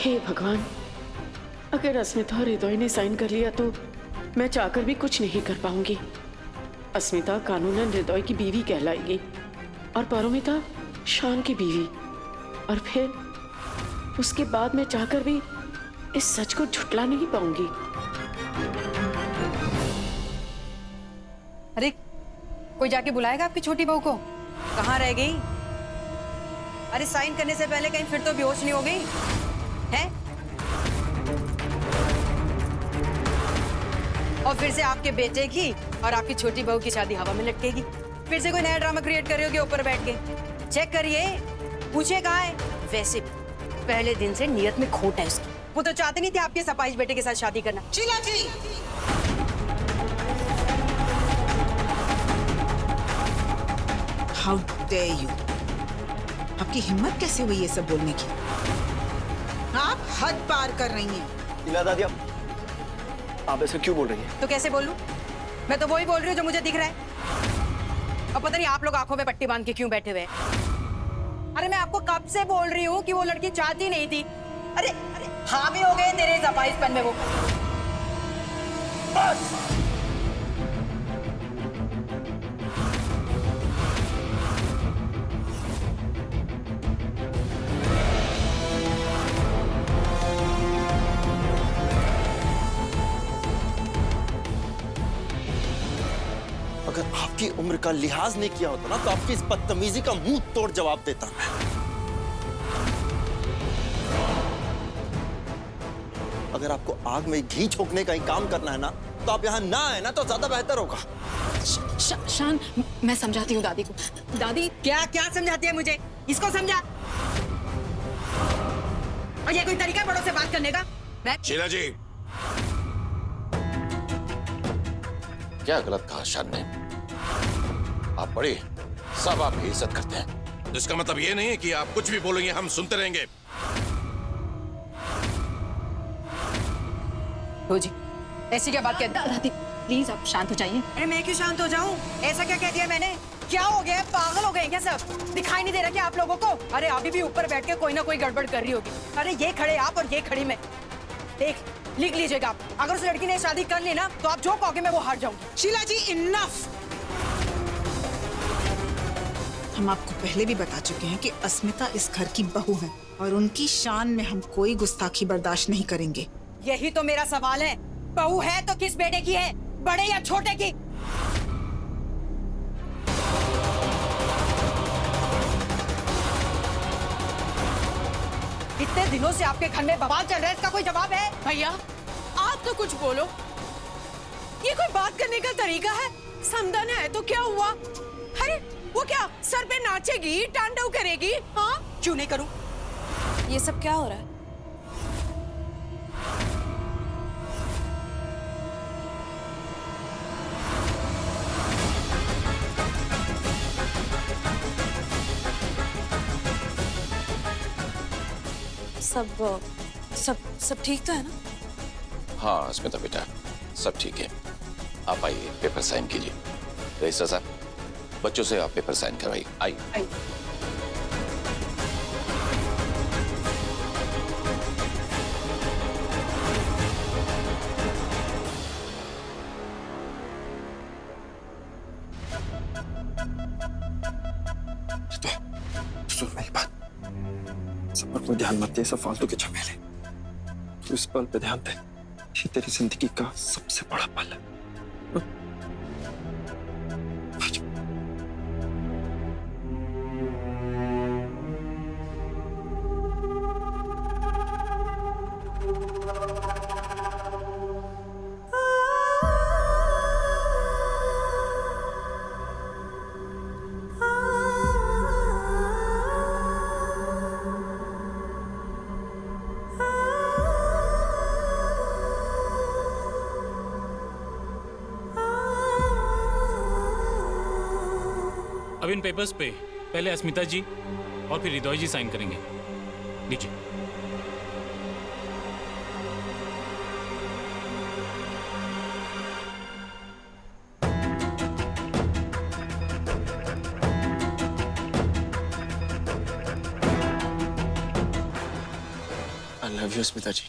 हे भगवान, अगर अस्मिता और हृदय ने साइन कर लिया तो मैं चाहकर भी कुछ नहीं कर पाऊंगी। अस्मिता कानूनन हृदय की बीवी कहलाएगी और पारोमिता शान की बीवी, और फिर उसके बाद मैं चाहकर भी इस सच को झुटला नहीं पाऊंगी। अरे कोई जाके बुलाएगा आपकी छोटी बहू को? कहाँ रह गई? अरे साइन करने से पहले कहीं फिर तो बेहोश नहीं हो गई है? और फिर से आपके बेटे की और आपकी छोटी बहू की शादी हवा में लटकेगी। फिर से कोई नया ड्रामा क्रिएट कर रही होगी ऊपर बैठ के। चेक करिए, पूछिए कहाँ है। वैसे पहले दिन से नियत में खोट है उसकी। वो तो चाहते नहीं थे आपके सपाइश बेटे के साथ शादी करना। शीला जी, हाउ डेयर यू! आपकी हिम्मत कैसे हुई ये सब बोलने की? आप हद पार कर रही हैं। शीला दादी, आप ऐसे क्यों बोल रही हैं? तो कैसे बोलूं? मैं तो वही बोल रही हूँ जो मुझे दिख रहा है। अब पता नहीं आप लोग आंखों में पट्टी बांध के क्यों बैठे हुए हैं। अरे मैं आपको कब से बोल रही हूँ कि वो लड़की चाहती नहीं थी। अरे अरे हावी हो गए तेरे ज़बाइसपन में वो। बस! अगर आपकी उम्र का लिहाज नहीं किया होता ना तो आपकी इस बदतमीजी का मुंह तोड़ जवाब देता मैं। अगर आपको आग में घी झोंकने का ही काम करना है ना तो आप यहाँ ना आए ना तो ज्यादा बेहतर होगा। शान, मैं समझाती हूँ दादी को। दादी, क्या क्या समझाती है मुझे? इसको समझा। और ये कोई तरीका बड़ों से बात करने का? शीला जी, क्या गलत कहा शान ने? आप बड़ी, सब आपकी इज्जत करते हैं। इसका मतलब ये नहीं है कि आप कुछ भी बोलेंगे हम सुनते रहेंगे। हो जी, ऐसी क्या बात कहते? दादी प्लीज आप शांत हो जाइए। अरे मैं क्यों शांत हो जाऊं? ऐसा क्या कह दिया मैंने? क्या हो गया? पागल हो गए क्या सब? दिखाई नहीं दे रहा क्या आप लोगों को? अरे अभी भी ऊपर बैठ के कोई ना कोई गड़बड़ कर रही होगी। अरे ये खड़े आप और ये खड़ी मैं। देख, लिख लीजिएगा आप। अगर उस लड़की ने शादी कर ली ना तो आप जो कहोगे मैं वो हार जाऊंगी। शीला जी, इनफ! हम आपको पहले भी बता चुके हैं कि अस्मिता इस घर की बहू है और उनकी शान में हम कोई गुस्ताखी बर्दाश्त नहीं करेंगे। यही तो मेरा सवाल है। बहू है तो किस बेटे की है? बड़े या छोटे की? इतने दिनों से आपके घर में बवाल चल रहा है, इसका कोई जवाब है? भैया आप तो कुछ बोलो। ये कोई बात करने का तरीका है? समदन है तो क्या हुआ? अरे वो क्या सर पे नाचेगी, तांडव करेगी? हाँ, क्यों नहीं करूं? ये सब क्या हो रहा है? सब ठीक तो है ना? हाँ अस्मिता बेटा, सब ठीक है। आप आइए, पेपर साइन कीजिए। रईसा साहब, बच्चों से आप पेपर साइन करवाइए। आइए। सुन मेरी बात, सब पर कोई ध्यान मत दे, सब फालतू के झमेले। तू इस पल पे ध्यान दे, ये तेरी जिंदगी का सबसे बड़ा पल है। अब इन पेपर्स पे पहले अस्मिता जी और फिर हृदय जी साइन करेंगे। लीजिए। लव यू स्मिता जी।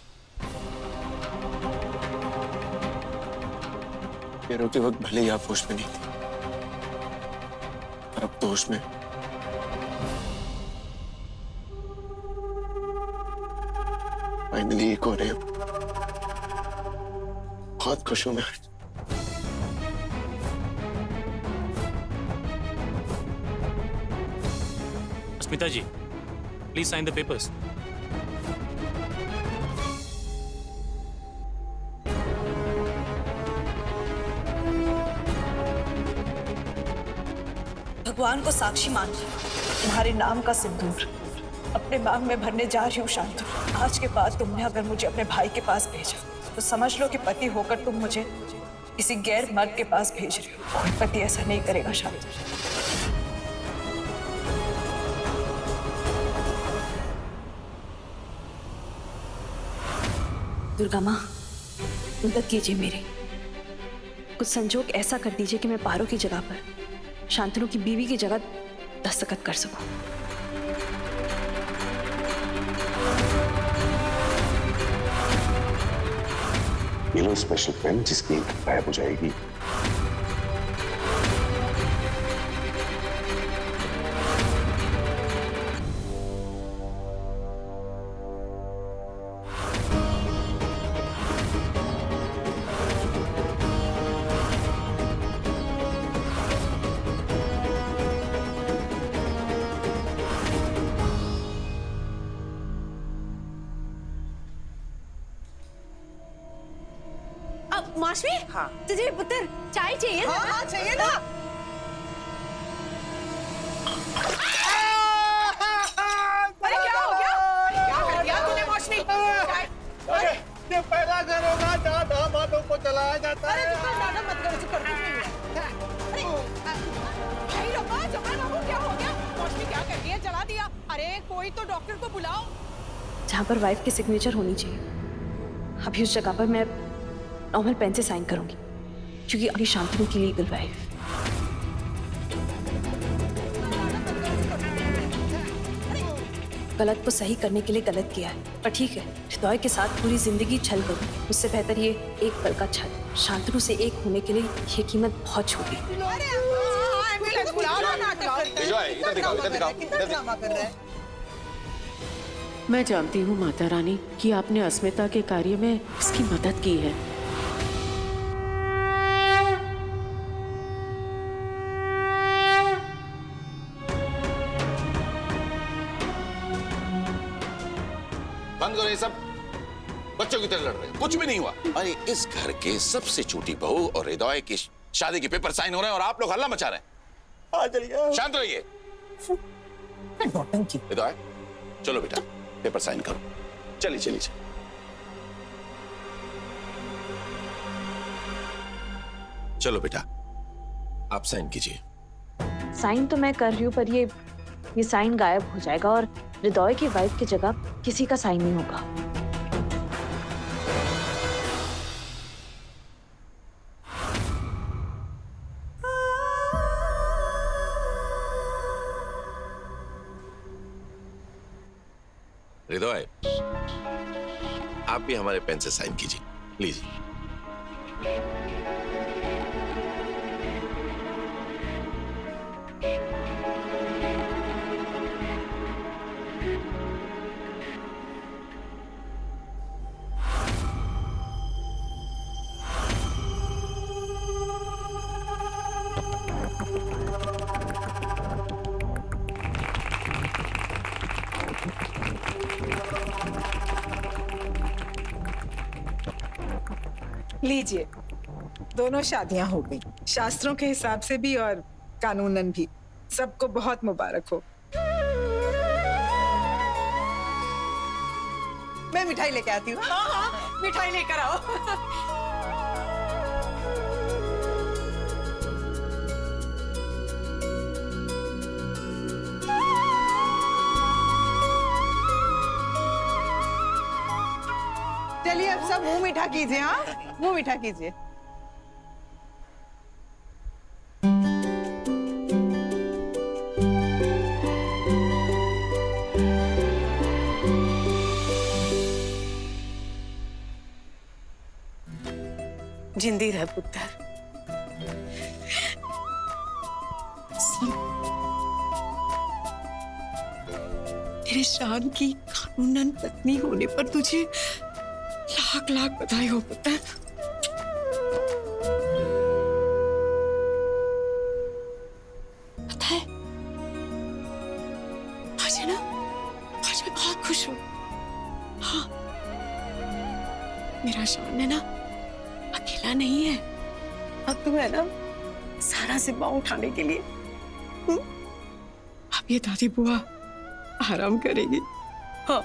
ये रोते वक्त भले ही आप होश में नहीं थी, पर अब तो होश में। फाइनली एक हो रहे हैं। बहुत खुश हूं मैं। अस्मिता जी, प्लीज साइन द पेपर्स। भगवान को साक्षी मानकर तुम्हारे नाम का सिंदूर अपने मांग में भरने जा रही हूँ शांतनु। आज के बाद तुमने अगर मुझे अपने भाई के पास भेजा तो समझ लो कि पति होकर तुम मुझे किसी गैर मर्द के पास भेज रही हो। कोई पति ऐसा नहीं करेगा शांतनु। दुर्गा माँ, मदद कीजिए मेरी। कुछ संजोग ऐसा कर दीजिए कि मैं पारो की जगह पर शांतनु की बीवी की जगह दस्तखत कर सकूं। ये लो स्पेशल पेन जिसकी गायब हो जाएगी। माशवी, हाँ। तुझे पुत्र चाय चाहिए? हाँ हाँ चाहिए ना। अरे क्या हो गया? क्या कर दिया तूने माशवी? ये पहला घर होगा जहाँ दामादों को चलाया जाता अरे है। तू ज्यादा मत कर, चुप कर, कुछ नहीं हुआ। अरे भाई लोगा, जमाल बाबू क्या हो गया? माशवी क्या कर रही है? जला दिया। अरे कोई तो डॉक्टर को बुलाओ। जहाँ पर वाइफ की सिग्नेचर होनी चाहिए, अभी उस जगह पर मैं नॉर्मल पेन से साइन करूंगी, क्योंकि अभी शांतनु की लीगल वाइफ। गलत को सही करने के लिए गलत किया है, पर ठीक है, हृदय के साथ पूरी जिंदगी छल करूं, उससे बेहतर ये एक पल का छल। शांतनु से एक होने के लिए ये कीमत बहुत छोटी है। एम्बुलेंस बुलाओ ना, नाटक करते हैं। इधर दिखाओ, इधर दिखाओ, इधर दिखाओ। मैं जानती हूँ माता रानी कि आपने अस्मिता के कार्य में इसकी मदद की है। बंद करो ये सब। बच्चों की तरह लड़ रहे हैं, कुछ भी नहीं हुआ। अरे इस घर के सबसे छोटी बहू और हृदय की शादी के पेपर साइन हो रहे हैं और आप लोग हल्ला मचा रहे हैं। शांत रहिए। हृदय चलो बेटा, पेपर साइन करो। चलिए चलिए चलिए। चलो बेटा, आप साइन कीजिए। साइन तो मैं कर रही हूँ, पर ये साइन गायब हो जाएगा और हृदय की वाइफ की जगह किसी का साइन नहीं होगा। हृदय, आप भी हमारे पेन से साइन कीजिए प्लीज। लीजिए, दोनों शादियां हो गई, शास्त्रों के हिसाब से भी और कानूनन भी। सबको बहुत मुबारक हो। मैं मिठाई लेके आती हूँ। हाँ हाँ, मिठाई लेकर आओ। चलिए अब सब मुंह मीठा कीजिए। हाँ, मुंह मीठा कीजिए। जिंदी रह पुत्र। तेरे शान की कानूनन पत्नी होने पर तुझे लाख लाख बधाई हो पुत्र। पता है आज है ना, आज मैं बहुत खुश हूँ। हाँ, मेरा शान है ना अकेला नहीं है, अब तू है ना सारा जिम्मा उठाने के लिए। अब ये दादी बुआ आराम करेगी। हाँ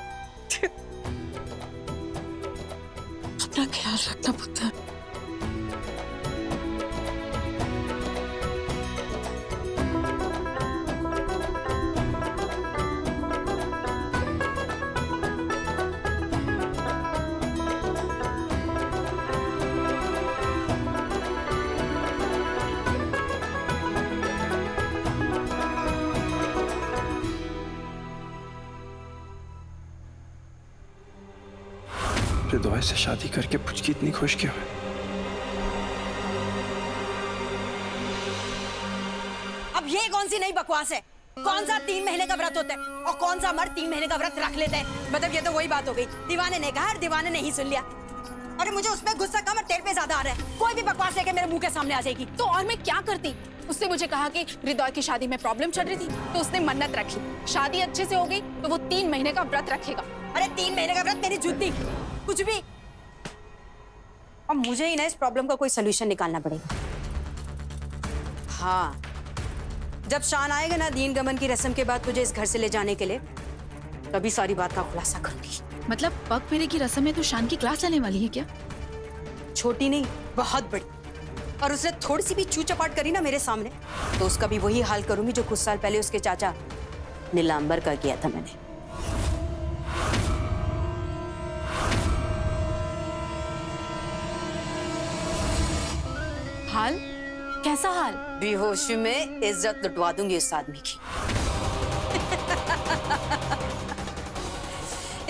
अपना ख्याल रखना पुत्र। हृदय से शादी करके पुचकी इतनी खुश क्यों है? अब ये कौन सी नई बकवास है? कौन सा 3 महीने का व्रत होता है और कौन सा मर्द 3 महीने का व्रत रख लेता है? मतलब ये तो वही बात हो गई, दीवाने ने कहा और दीवाने ने ही सुन लिया। अरे मुझे उसमें गुस्सा कम और तेरे पे ज्यादा आ रहा है। कोई भी बकवास लेके मेरे मुंह के सामने आ जाएगी तो और मैं क्या करती? उसने मुझे कहा कि हृदय की शादी में प्रॉब्लम चल रही थी तो उसने मन्नत रखी, शादी अच्छे से हो गई तो वो 3 महीने का व्रत रखेगा। अरे 3 महीने का व्रत मेरी जुत्ती कुछ भी। और मुझे ही ना इस प्रॉब्लम का कोई सोल्यूशन निकालना पड़ेगा। हाँ, जब शान आएगा ना दीन गमन की रस्म के बाद तुझे इस घर से ले जाने के लिए, तभी सारी बात का खुलासा करूंगी। मतलब पग फेरे की रस्म में तो शान की क्लास लेने वाली है क्या? छोटी नहीं, बहुत बड़ी। और उसने थोड़ी सी भी चू चपाट करी ना मेरे सामने तो उसका भी वही हाल करूंगी जो कुछ साल पहले उसके चाचा नीलांबर का किया था मैंने। हाल? कैसा हाल? बेहोशी में इज्जत लुटवा दूंगी इस आदमी की।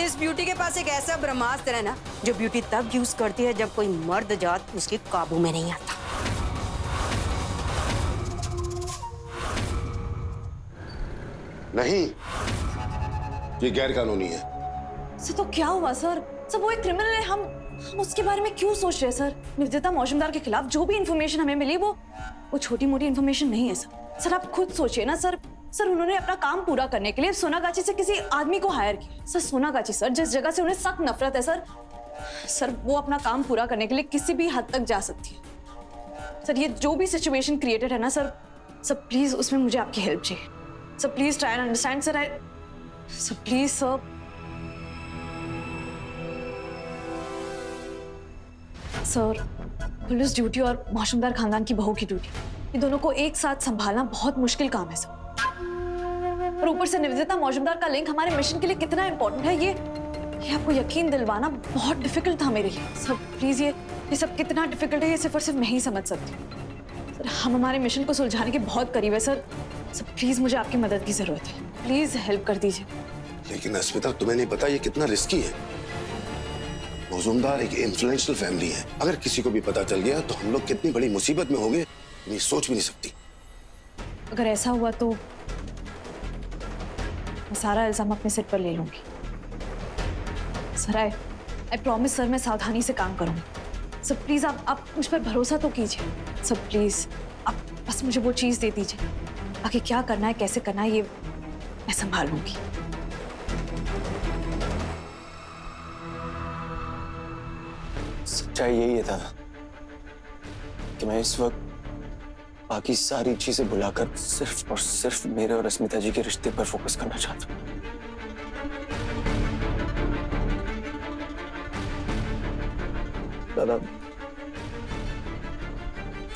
इस ब्यूटी के पास एक ऐसा ब्रह्मास्त्र है ना जो ब्यूटी तब यूज करती है जब कोई मर्द जात उसके काबू में नहीं आता। नहीं, ये गैर कानूनी है। सर तो क्या हुआ सर? सर वो एक क्रिमिनल है, हम उसके बारे में क्यों सोच रहे हैं सर? निर्दयता मौजूमदार के खिलाफ जो भी इंफॉर्मेशन हमें मिली वो छोटी मोटी इंफॉर्मेशन नहीं है सर। सर आप खुद सोचिए ना सर। सर उन्होंने अपना काम पूरा करने के लिए सोनागाची से किसी आदमी को हायर किया। सर सोनागाची सर जिस जगह से उन्हें सख्त नफरत है सर वो अपना काम पूरा करने के लिए किसी भी हद तक जा सकती है। सर ये जो भी सिचुएशन क्रिएटेड है ना सर प्लीज उसमें मुझे आपकी हेल्प चाहिए। Sir please try and understand sir please sir. Sir police duty और मौजूमदार खानदान की बहू की ड्यूटी, ये दोनों को एक साथ संभालना बहुत मुश्किल काम है सर। और ऊपर से निवेदिता मौजूमदार का लिंक हमारे मिशन के लिए कितना इंपॉर्टेंट है ये आपको यकीन दिलवाना बहुत डिफिकल्ट था मेरे लिए। सर प्लीज ये सब कितना डिफिकल्ट है ये सिर्फ और सिर्फ मैं ही समझ सकती हूँ। सर हम हमारे मिशन को सुलझाने के बहुत करीब है सर प्लीज मुझे आपकी मदद की जरूरत है, प्लीज हेल्प कर दीजिए। लेकिन अस्मिता तुम्हें नहीं पता ये कितना रिस्की है। मौजूमदार एक इन्फ्लुएंशियल फैमिली है, अगर किसी को भी पता चल गया तो हम लोग कितनी बड़ी मुसीबत में होंगे ये सोच भी नहीं सकती। अगर ऐसा हुआ तो मैं सारा इल्जाम अपने सिर पर ले लूंगी। सर आई प्रॉमिस सर मैं सावधानी से काम करूंगी। सर प्लीज आप मुझ पर भरोसा तो कीजिए। सर प्लीज आप बस मुझे वो चीज दे दीजिए, बाकी क्या करना है कैसे करना है ये मैं संभाल लूंगी। सच्चाई यही है था कि मैं इस वक्त बाकी सारी चीजें भुलाकर सिर्फ और सिर्फ मेरे और अस्मिता जी के रिश्ते पर फोकस करना चाहता हूँ। दादा,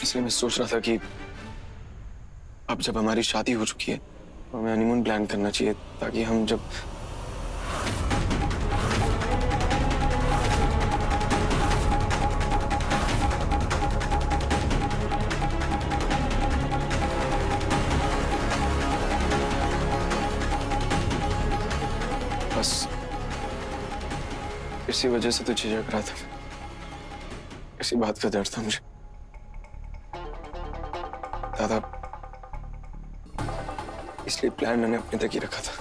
इसलिए मैं सोच रहा था कि अब जब हमारी शादी हो चुकी है तो हमें हनीमून प्लान करना चाहिए ताकि हम जब बस इसी वजह से तो झिझक रहा था इसी बात का डर था मुझे दादा, इसलिए प्लान मैंने अपने तक ही रखा था।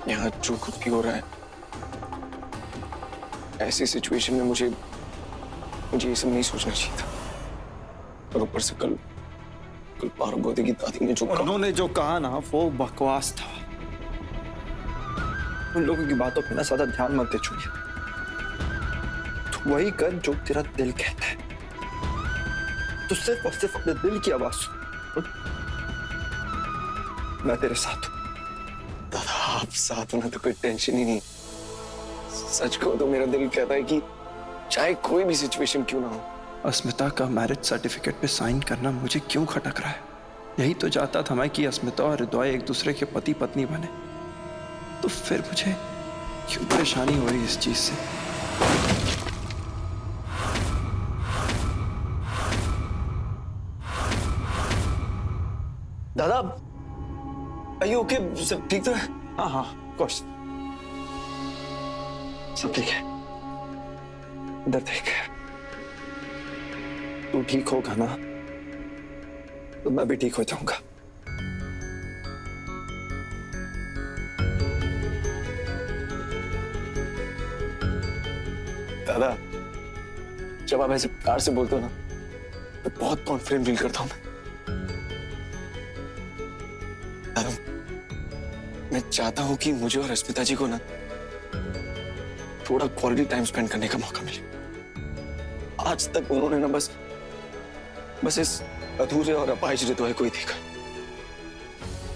यहाँ जो कुछ भी हो रहा है, ऐसी सिचुएशन में मुझे ये सब नहीं सोचना चाहिए था। और ऊपर से कल पार्वती की दादी ने जो कहा, उन्होंने जो कहा ना वो बकवास था। उन लोगों की बातों पे ना ज्यादा ध्यान मत दे चुनिया। तू वही कर जो तेरा दिल कहता है। तू सिर्फ और सिर्फ अपने दिल की आवाज सुन। मैं तेरे साथ हूं। दादा आप साथ होना तो कोई टेंशन ही नहीं। सच कहो तो मेरा दिल कहता है कि चाहे कोई भी सिचुएशन क्यों ना हो, अस्मिता का मैरिज सर्टिफिकेट पे साइन करना मुझे क्यों खटक रहा है? यही तो चाहता था मैं कि अस्मिता और हृदय एक दूसरे के पति पत्नी बने। तो फिर मुझे क्यों परेशानी हो रही है इस चीज से? दादा आइए ओके, सब ठीक तो है? हाँ हाँ कोर्स सब ठीक है। इधर देख, तू ठीक होगा ना तो मैं भी ठीक हो जाऊंगा। दादा जब आप ऐसे प्यार से बोलते हो ना तो बहुत कॉन्फिडेंट फील करता हूं मैं। दादा मैं चाहता हूं कि मुझे और अस्मिता जी को ना थोड़ा क्वालिटी टाइम स्पेंड करने का मौका मिले। आज तक उन्होंने ना बस इस अधूरे और अपाहिज हृदय को ही देखा।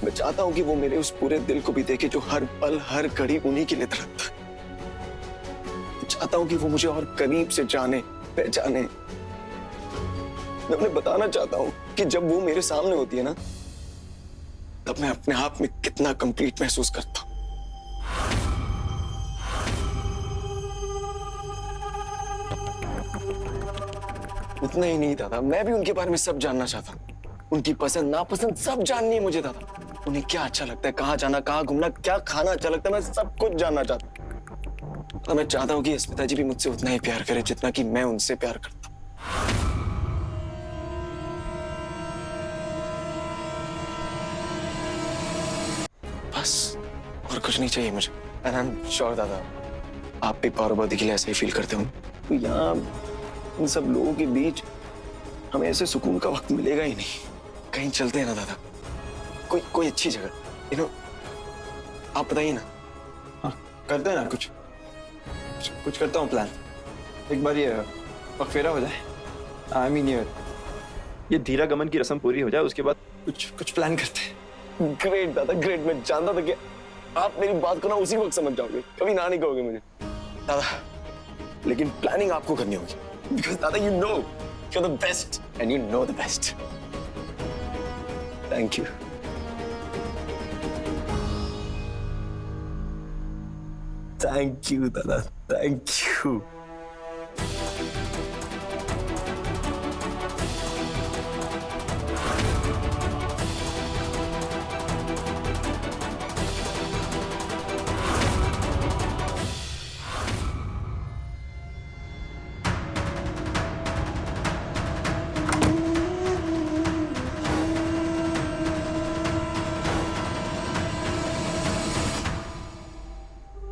मैं चाहता हूं कि वो मेरे उस पूरे दिल को भी देखे जो हर पल हर घड़ी उन्हीं के लिए तड़पता है। मैं चाहता हूं कि वो मुझे और करीब से जाने पहचाने। मैं उन्हें बताना चाहता हूं कि जब वो मेरे सामने होती है ना तब मैं अपने आप में कितना कंप्लीट महसूस करता हूं। उतना ही नहीं दादा, मैं भी उनके बारे में सब जानना चाहता हूँ। उनकी पसंद नापसंद सब जाननी है मुझे दादा। उन्हें क्या अच्छा लगता है, कहाँ जाना, कहाँ घूमना, क्या खाना अच्छा लगता है, मैं सब कुछ जानना चाहता हूँ। तो मैं चाहता हूँ कि अस्मिता जी भी मुझसे उतना ही प्यार करे जितना कि मैं उनसे प्यार करता हूँ। बस और कुछ नहीं चाहिए मुझे। एंड आई एम श्योर दादा आप भी पार्वती के लिए ऐसे ही फील करते हो। तो यहाँ इन सब लोगों के बीच हमें ऐसे सुकून का वक्त मिलेगा ही नहीं। कहीं चलते हैं ना दादा, कोई अच्छी जगह, आप बताइए ना। हाँ करते हैं ना, कुछ करता हूँ प्लान। एक बार ये पगफेरा हो जाए, आई मीन ये धीरा गमन की रस्म पूरी हो जाए, उसके बाद कुछ प्लान करते हैं। ग्रेट दादा ग्रेट। मैं जानता था कि आप मेरी बात को ना उसी वक्त समझ जाओगे, कभी ना नहीं कहोगे मुझे दादा। लेकिन प्लानिंग आपको करनी होगी because Dada, you know you're the best and you know the best. Thank you. Thank you, Dada. Thank you.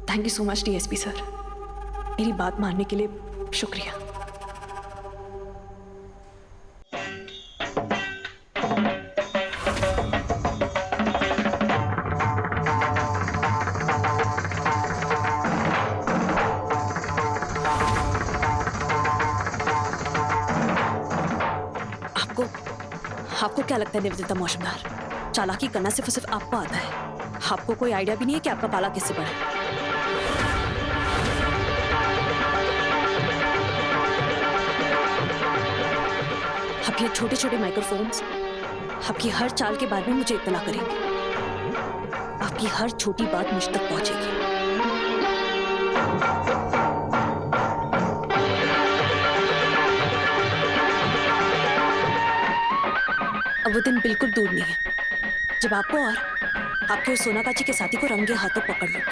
Thank you so much DSP sir, मेरी बात मानने के लिए शुक्रिया। आपको क्या लगता है निवेदिता मौसमदार, चालाकी करना सिर्फ आपको आता है? आपको कोई आइडिया भी नहीं है कि आपका पाला किससे पड़ा है? अब ये छोटे छोटे माइक्रोफोन्स आपकी हर चाल के बारे में मुझे इत्तला करेंगे। आपकी हर छोटी बात मुझ तक पहुंचेगी। अब वो दिन बिल्कुल दूर नहीं है जब आपको और आपके उस सोनाकाची के साथी को रंगे हाथों पकड़ लूंगी।